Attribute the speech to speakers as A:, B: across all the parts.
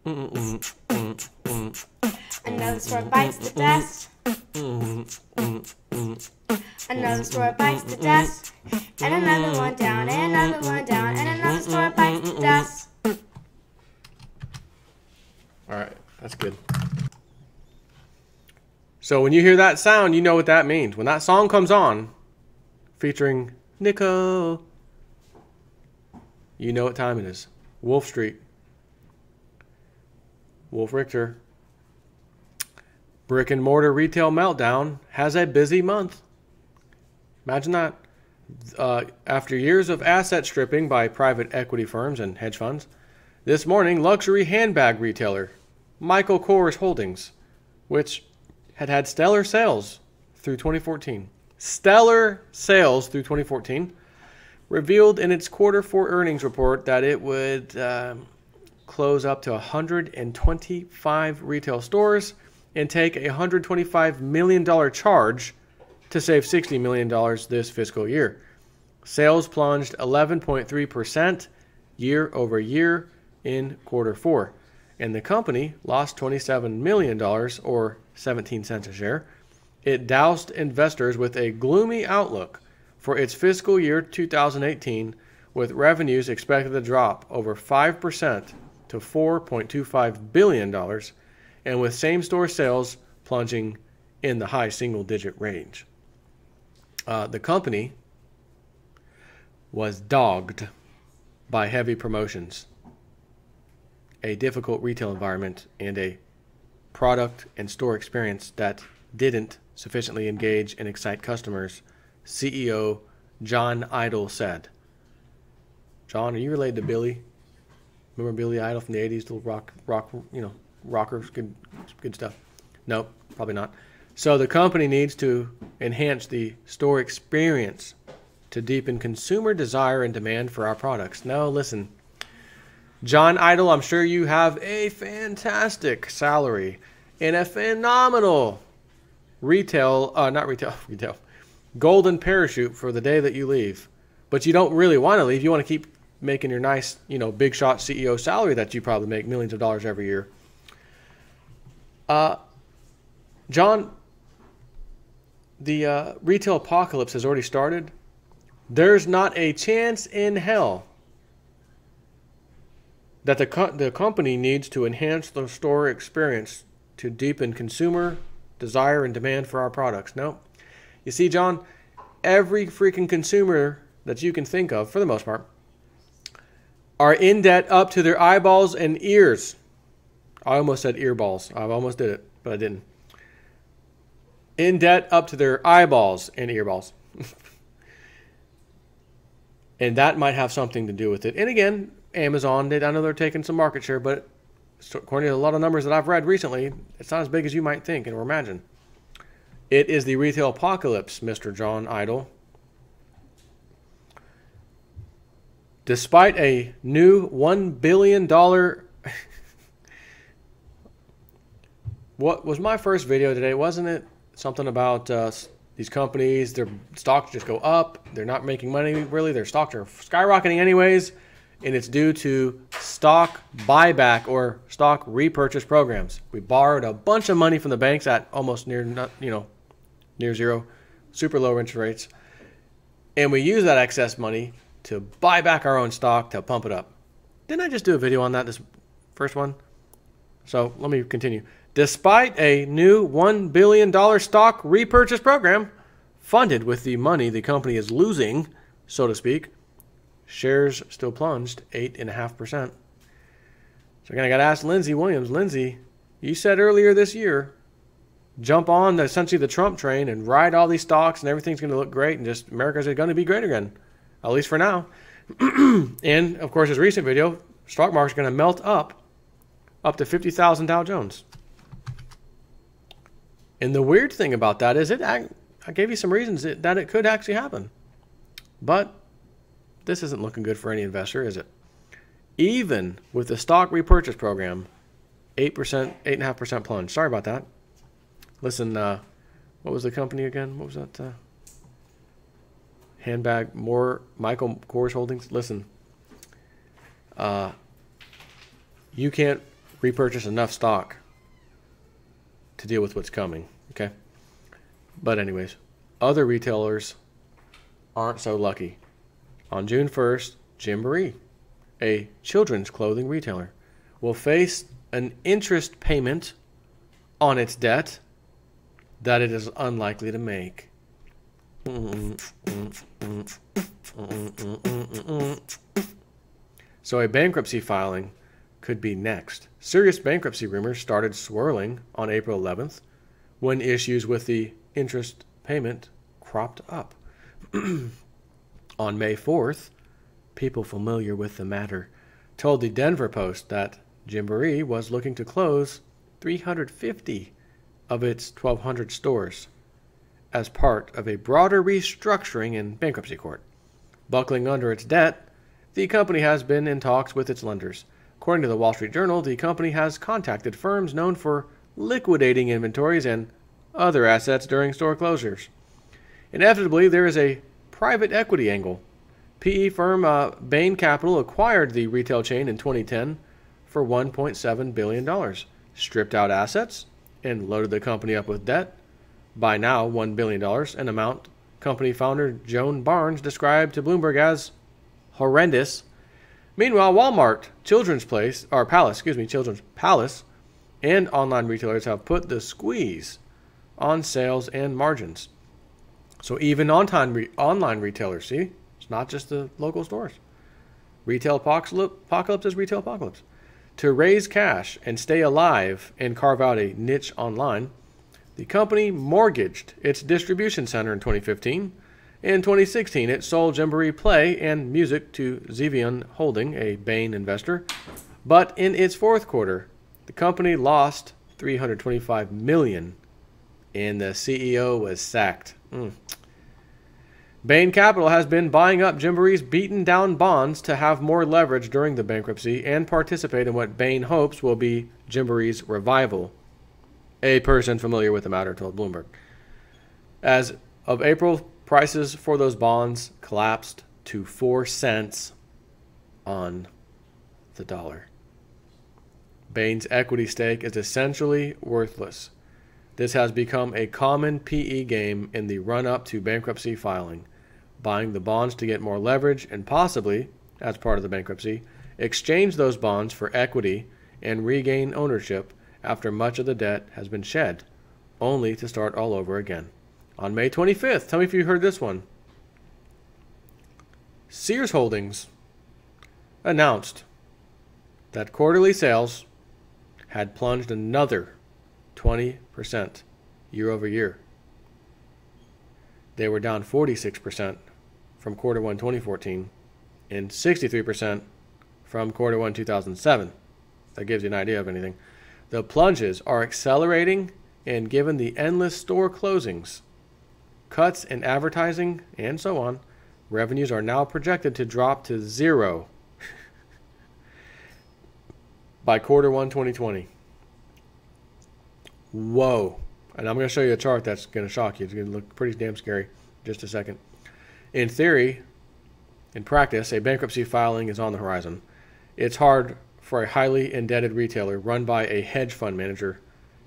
A: Another store bites the dust. Another store bites the dust. And another one down, and another one down, and another store bites the dust.
B: All right, that's good. So when you hear that sound, you know what that means. When that song comes on, featuring Nico, you know what time it is. Wolf Street. Wolf Richter. Brick-and-mortar retail meltdown has a busy month. Imagine that. After years of asset stripping by private equity firms and hedge funds, this morning, luxury handbag retailer Michael Kors Holdings, which had stellar sales through 2014, revealed in its quarter 4 earnings report that it would close up to 125 retail stores and take a $125 million charge to save $60 million this fiscal year. Sales plunged 11.3% year over year in quarter 4, and the company lost $27 million or 17 cents a share. It doused investors with a gloomy outlook for its fiscal year 2018, with revenues expected to drop over 5% to $4.25 billion, and with same-store sales plunging in the high single-digit range. The company was dogged by heavy promotions, a difficult retail environment, and a product and store experience that didn't sufficiently engage and excite customers, CEO John Idol said. John, are you related to Billy? Remember Billy Idol from the 80s, little rockers, good stuff? Nope, probably not. So the company needs to enhance the store experience to deepen consumer desire and demand for our products. Now, listen, John Idol, I'm sure you have a fantastic salary and a phenomenal golden parachute for the day that you leave. But you don't really want to leave. You want to keep making your nice, big shot CEO salary that you probably make millions of dollars every year. John, the retail apocalypse has already started. There's not a chance in hell that the company needs to enhance the store experience to deepen consumer desire and demand for our products. No. You see, John, every freaking consumer that you can think of, for the most part, are in debt up to their eyeballs and ears. I almost said earballs. I almost did it, but I didn't. In debt up to their eyeballs and earballs. And that might have something to do with it. And again, Amazon, I know they're taking some market share, but according to a lot of numbers that I've read recently, it's not as big as you might think or imagine. It is the retail apocalypse, Mr. John Idol. Despite a new $1 billion... What was my first video today? Wasn't it something about these companies, their stocks just go up, they're not making money really, their stocks are skyrocketing anyways, and it's due to stock buyback or stock repurchase programs. We borrowed a bunch of money from the banks at almost near zero, super low interest rates, and we use that excess money to buy back our own stock to pump it up. Didn't I just do a video on that, this first one? So let me continue. Despite a new $1 billion stock repurchase program funded with the money the company is losing, so to speak, shares still plunged 8.5%. So again, I got to ask Lindsay Williams. Lindsay, you said earlier this year, jump on essentially the Trump train and ride all these stocks and everything's going to look great and just America's going to be great again, at least for now. And, of course, his recent video, stock market's going to melt up to 50,000 Dow Jones. And the weird thing about that is I gave you some reasons that it could actually happen. But this isn't looking good for any investor, is it? Even with the stock repurchase program, 8.5% plunge. Sorry about that. Listen, what was the company again? What was that? Handbag, Michael Kors Holdings. Listen, you can't repurchase enough stock to deal with what's coming. Okay. But anyways, other retailers aren't so lucky. On June 1st, Gymboree, a children's clothing retailer, will face an interest payment on its debt that it is unlikely to make. So a bankruptcy filing could be next. Serious bankruptcy rumors started swirling on April 11th when issues with the interest payment cropped up. On May 4th, people familiar with the matter told the Denver Post that Gymboree was looking to close 350 of its 1,200 stores as part of a broader restructuring in bankruptcy court. Buckling under its debt, the company has been in talks with its lenders. According to the Wall Street Journal, the company has contacted firms known for liquidating inventories and other assets during store closures. Inevitably, there is a private equity angle. PE firm Bain Capital acquired the retail chain in 2010 for $1.7 billion, stripped out assets, and loaded the company up with debt, by now $1 billion, an amount company founder Joan Barnes described to Bloomberg as horrendous. Meanwhile, Walmart, Children's Palace, and online retailers have put the squeeze on sales and margins. So even online retailers, see, it's not just the local stores. Retail apocalypse is retail apocalypse. To raise cash and stay alive and carve out a niche online, the company mortgaged its distribution center in 2015. In 2016, it sold Gymboree Play and Music to Zevian Holding, a Bain investor. But in its fourth quarter, the company lost $325 million, and the CEO was sacked. Bain Capital has been buying up Gymboree's beaten-down bonds to have more leverage during the bankruptcy and participate in what Bain hopes will be Gymboree's revival. A person familiar with the matter told Bloomberg. As of April, prices for those bonds collapsed to 4 cents on the dollar. Bain's equity stake is essentially worthless. This has become a common PE game in the run-up to bankruptcy filing, buying the bonds to get more leverage and possibly, as part of the bankruptcy, exchange those bonds for equity and regain ownership after much of the debt has been shed, only to start all over again. On May 25th, tell me if you heard this one. Sears Holdings announced that quarterly sales had plunged another 20% year over year. They were down 46% from quarter 1 2014 and 63% from quarter 1 2007. That gives you an idea of anything. The plunges are accelerating, and given the endless store closings, cuts in advertising, and so on, revenues are now projected to drop to zero by quarter 1 2020. Whoa. And I'm going to show you a chart that's going to shock you. It's going to look pretty damn scary in just a second. In theory, in practice, a bankruptcy filing is on the horizon. It's hard for a highly indebted retailer run by a hedge fund manager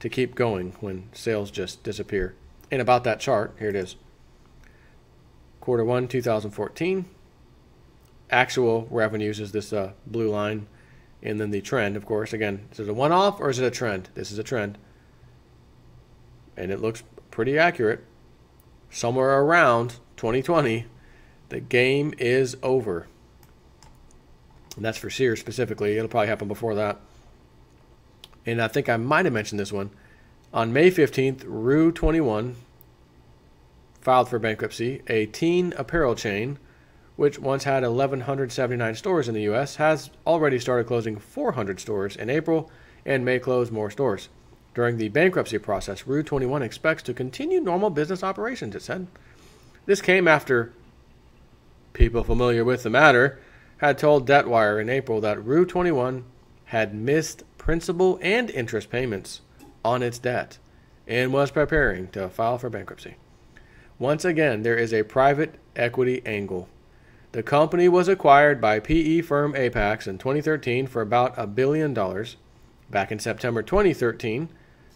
B: to keep going when sales just disappear. And about that chart, here it is. Quarter 1 2014. Actual revenues is this blue line. And then the trend, of course. Again, is it a one-off or is it a trend? This is a trend. And it looks pretty accurate. Somewhere around 2020, the game is over. And that's for Sears specifically. It'll probably happen before that. And I think I might have mentioned this one. On May 15th, Rue 21 filed for bankruptcy. A teen apparel chain, which once had 1,179 stores in the U.S., has already started closing 400 stores in April and may close more stores. During the bankruptcy process, Rue 21 expects to continue normal business operations, it said. This came after people familiar with the matter had told DebtWire in April that Rue 21 had missed principal and interest payments on its debt and was preparing to file for bankruptcy. Once again, there is a private equity angle. The company was acquired by PE firm Apax in 2013 for about $1 billion Back in September 2013,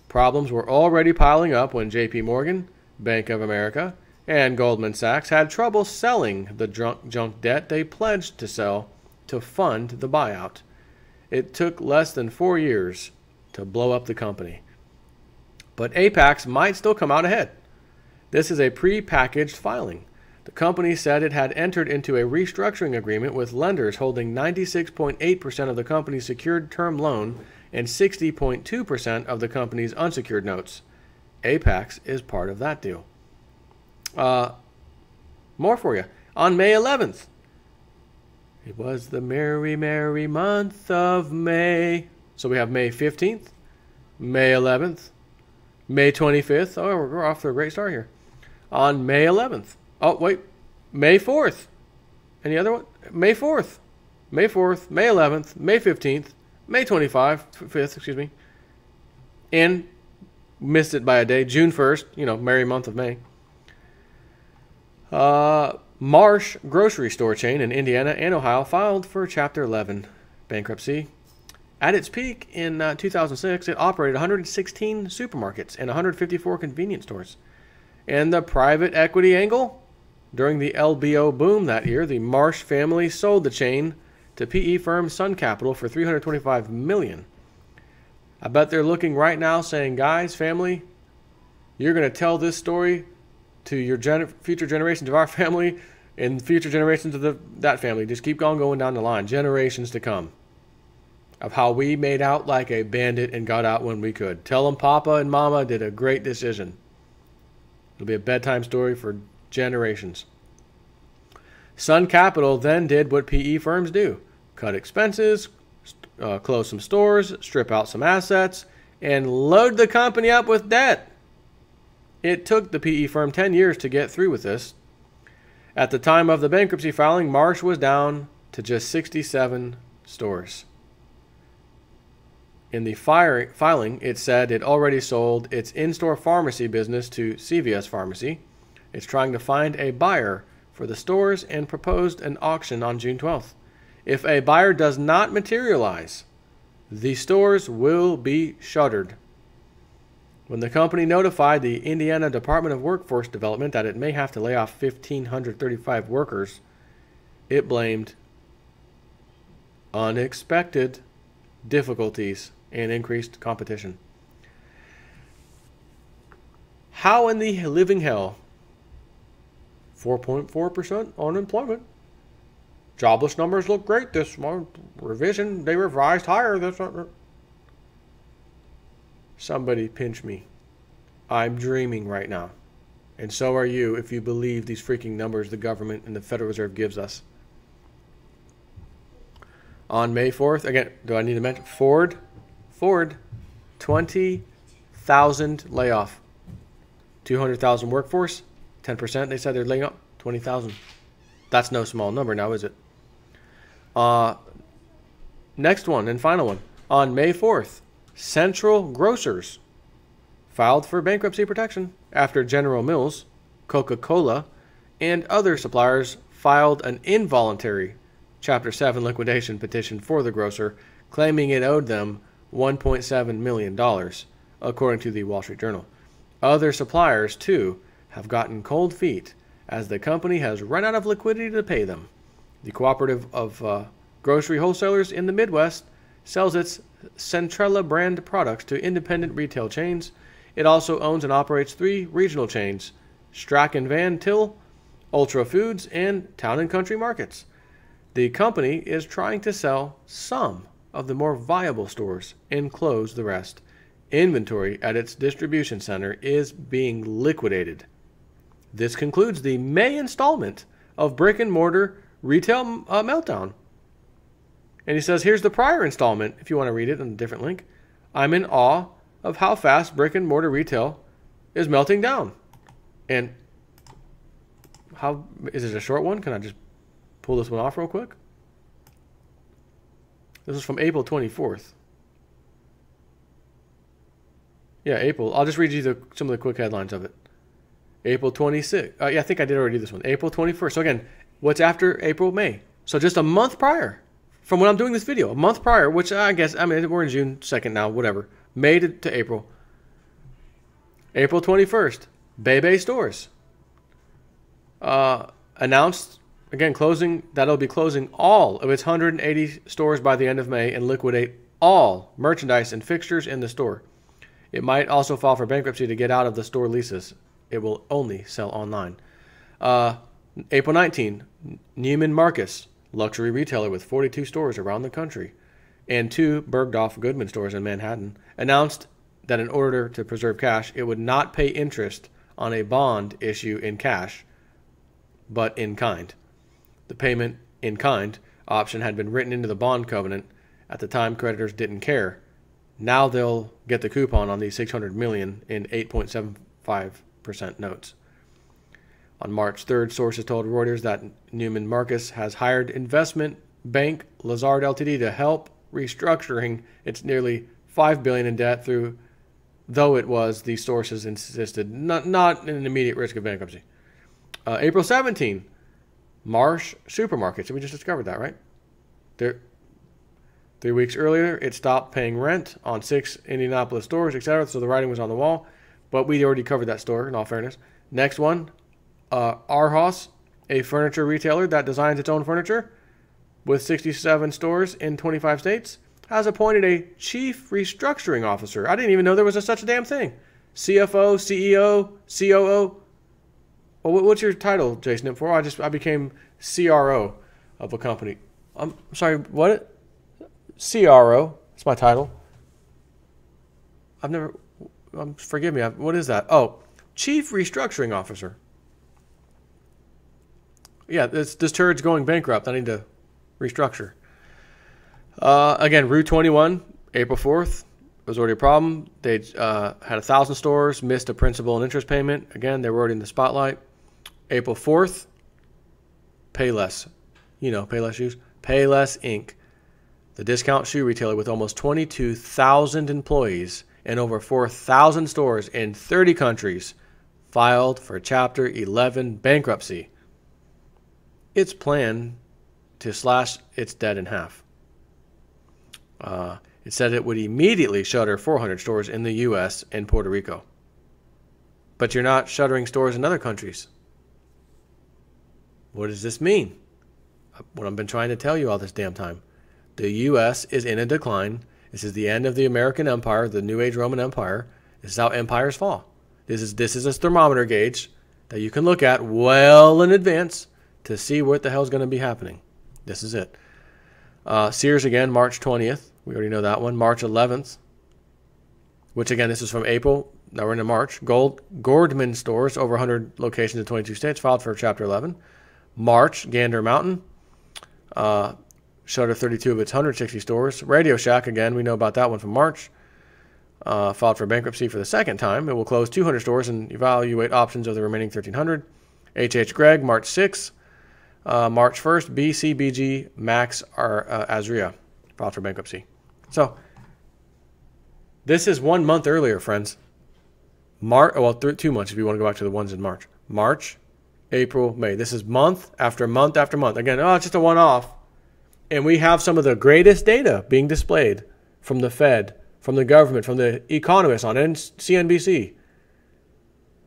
B: problems were already piling up when J.P. Morgan, Bank of America, and Goldman Sachs had trouble selling the junk debt they pledged to sell to fund the buyout. It took less than 4 years to blow up the company. But Apax might still come out ahead. This is a pre-packaged filing. The company said it had entered into a restructuring agreement with lenders holding 96.8% of the company's secured term loan and 60.2% of the company's unsecured notes. Apax is part of that deal. More for you. On May 11th, it was the merry, merry month of May. So we have May 15th, May 11th, May 25th. Oh, we're off to a great start here. On May 11th. Oh, wait. May 4th. Any other one? May 4th. May 4th, May 11th, May 15th, May 5th, excuse me. And missed it by a day, June 1st, merry month of May. Marsh grocery store chain in Indiana and Ohio filed for Chapter 11 bankruptcy. At its peak in 2006, it operated 116 supermarkets and 154 convenience stores. And the private equity angle? During the LBO boom that year, the Marsh family sold the chain to PE firm Sun Capital for $325 million. I bet they're looking right now saying, guys, family, you're going to tell this story to your future generations of our family and future generations of that family. Just keep going down the line, generations to come, of how we made out like a bandit and got out when we could. Tell them Papa and Mama did a great decision. It'll be a bedtime story for generations. Sun Capital then did what PE firms do. Cut expenses, close some stores, strip out some assets, and load the company up with debt. It took the PE firm 10 years to get through with this. At the time of the bankruptcy filing, Marsh was down to just 67 stores. In the filing, it said it already sold its in-store pharmacy business to CVS Pharmacy. It's trying to find a buyer for the stores and proposed an auction on June 12th. If a buyer does not materialize, the stores will be shuttered. When the company notified the Indiana Department of Workforce Development that it may have to lay off 1,535 workers, it blamed unexpected difficulties and increased competition. How in the living hell? 4.4% unemployment. Jobless numbers look great this month. Revision, they revised higher. That's not. Somebody pinch me. I'm dreaming right now. And so are you if you believe these freaking numbers the government and the Federal Reserve gives us. On May 4th, again, do I need to mention? Ford, 20,000 layoff. 200,000 workforce, 10%. They said they're laying off 20,000. That's no small number now, is it? Next one and final one. On May 4th, Central Grocers filed for bankruptcy protection after General Mills, Coca-Cola, and other suppliers filed an involuntary Chapter 7 liquidation petition for the grocer, claiming it owed them $1.7 million, according to the Wall Street Journal. Other suppliers, too, have gotten cold feet as the company has run out of liquidity to pay them. The cooperative of grocery wholesalers in the Midwest sells its Centrella brand products to independent retail chains. It also owns and operates 3 regional chains, Strachan Van Til, Ultra Foods, and Town and Country Markets. The company is trying to sell some of the more viable stores and close the rest. Inventory at its distribution center is being liquidated. This concludes the May installment of Brick-and-Mortar Retail Meltdown. And he says, here's the prior installment, if you want to read it on a different link. I'm in awe of how fast brick-and-mortar retail is melting down. And how is it a short one? Can I just pull this one off real quick? This is from April 24th. Yeah, April. I'll just read you some of the quick headlines of it. April 26th. Yeah, I think I did already do this one. April 21st. So again, what's after April, May? So just a month prior. from when I'm doing this video, a month prior, which I guess, I mean, we're in June 2nd now, whatever. May to April. April 21st, Bebe Stores announced, again, that'll be closing all of its 180 stores by the end of May and liquidate all merchandise and fixtures in the store. It might also file for bankruptcy to get out of the store leases. It will only sell online. April 19, Neiman Marcus, luxury retailer with 42 stores around the country and 2 Bergdorf Goodman stores in Manhattan, announced that in order to preserve cash, it would not pay interest on a bond issue in cash, but in kind. The payment in kind option had been written into the bond covenant. At the time, creditors didn't care. Now they'll get the coupon on these $600 million in 8.75% notes. On March 3rd, sources told Reuters that Neiman Marcus has hired investment bank Lazard Ltd. to help restructuring its nearly $5 billion in debt though it was, these sources insisted, not an immediate risk of bankruptcy. April 17, Marsh Supermarkets. We just discovered that, right? 3 weeks earlier, it stopped paying rent on 6 Indianapolis stores, etc. So the writing was on the wall. But we already covered that store, in all fairness. Next one, Arhaus, a furniture retailer that designs its own furniture with 67 stores in 25 states, has appointed a chief restructuring officer. I didn't even know there was such a damn thing. CFO, CEO, COO. Well, what's your title, Jason? Before I became CRO of a company. I'm sorry, what? CRO. That's my title. Forgive me. What is that? Oh, Chief Restructuring Officer. Yeah, this turret's going bankrupt. I need to restructure. Again, Rue 21, April 4th, was already a problem. They had 1,000 stores, missed a principal and interest payment. Again, they were already in the spotlight. April 4th, Payless. You know, Payless Shoes. Payless Inc., the discount shoe retailer with almost 22,000 employees and over 4,000 stores in 30 countries, filed for Chapter 11 bankruptcy. Its plan to slash its debt in half. It said it would immediately shutter 400 stores in the U.S. and Puerto Rico. But you're not shuttering stores in other countries. What does this mean? What I've been trying to tell you all this damn time. The U.S. is in a decline. This is the end of the American Empire, the New Age Roman Empire. This is how empires fall. This is a thermometer gauge that you can look at well in advance to see what the hell is going to be happening. This is it. Sears again, March 20th. We already know that one. March 11th, which again, this is from April. Now we're into March. Gordman stores, over 100 locations in 22 states, filed for Chapter 11. March, Gander Mountain, shuttered 32 of its 160 stores. Radio Shack, again, we know about that one from March. Filed for bankruptcy for the second time. It will close 200 stores and evaluate options of the remaining 1,300. H.H. Gregg, March 6th. March 1st, BCBG Max Azria, filed for bankruptcy. So, this is 1 month earlier, friends. 2 months if you want to go back to the ones in March. March, April, May. This is month after month after month. Again, it's just a one-off. And we have some of the greatest data being displayed from the Fed, from the government, from the economists on CNBC.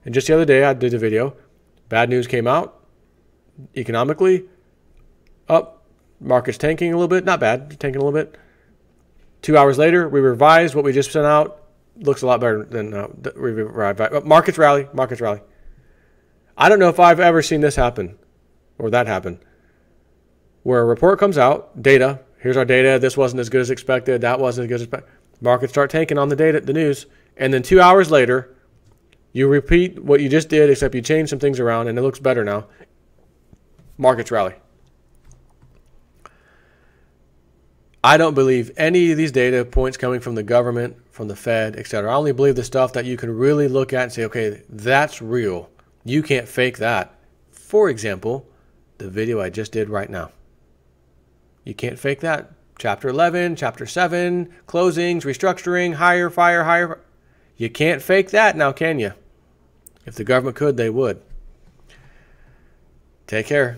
B: And just the other day, I did a video. Bad news came out. Economically, up. Market's tanking a little bit. Not bad, tanking a little bit. 2 hours later, we revised what we just sent out. Looks a lot better than we revised. Markets rally. Markets rally. I don't know if I've ever seen this happen or that happen, where a report comes out, data. Here's our data. This wasn't as good as expected. That wasn't as good as expected. Markets start tanking on the data, the news, and then 2 hours later, you repeat what you just did, except you change some things around, and it looks better now. Markets rally. I don't believe any of these data points coming from the government, from the Fed, etc. I only believe the stuff that you can really look at and say, okay, that's real. You can't fake that. For example, the video I just did right now. You can't fake that. Chapter 11, Chapter 7, closings, restructuring, hire, fire. You can't fake that now, can you? If the government could, they would. Take care.